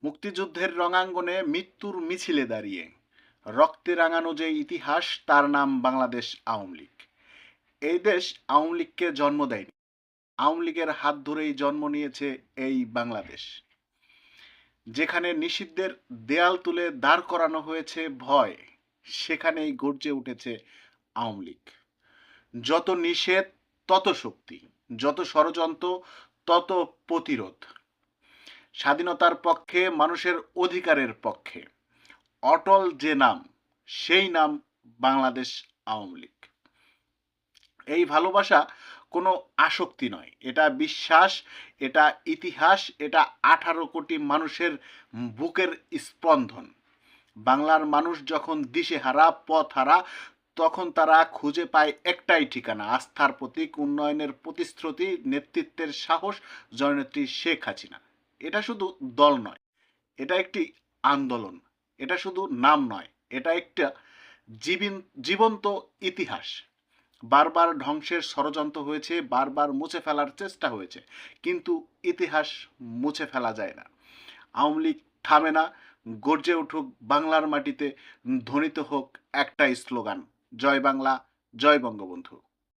মুক্তিযুদ্ধের রণাঙ্গনে মৃত্যুর মিছিলে দাঁড়িয়ে রক্তে রাঙানো যে ইতিহাস, তার নাম বাংলাদেশ আওয়ামী লীগ। এই দেশ আওয়ামী লীগকে জন্ম দেয়নি, আওয়ামী লীগের হাত ধরেই জন্ম নিয়েছে এই বাংলাদেশ, যেখানে নিষিদ্ধের দেয়াল তুলে দাঁড় করানো হয়েছে ভয়, সেখানেই গর্জে উঠেছে আওয়ামী লীগ। যত নিষেধ তত শক্তি, যত ষড়যন্ত্র তত প্রতিরোধ। স্বাধীনতার পক্ষে, মানুষের অধিকারের পক্ষে অটল যে নাম, সেই নাম বাংলাদেশ আওয়ামী লীগ। এই ভালোবাসা কোনো আসক্তি নয়, এটা বিশ্বাস, এটা ইতিহাস, এটা 18 কোটি মানুষের বুকের স্পন্দন। বাংলার মানুষ যখন দিশেহারা, পথহারা, তখন তারা খুঁজে পায় একটাই ঠিকানা, আস্থার প্রতীক, উন্নয়নের প্রতিশ্রুতি, নেতৃত্বের সাহস, জননেত্রী শেখ হাসিনা। এটা শুধু দল নয়, এটা একটি আন্দোলন। এটা শুধু নাম নয়, এটা একটা জীবন্ত ইতিহাস। বারবার ধ্বংসের ষড়যন্ত্র হয়েছে, বারবার মুছে ফেলার চেষ্টা হয়েছে, কিন্তু ইতিহাস মুছে ফেলা যায় না। আওয়ামী লীগ থামে না, গর্জে উঠুক বাংলার মাটিতে, ধ্বনিত হোক একটাই স্লোগান, জয় বাংলা, জয় বঙ্গবন্ধু।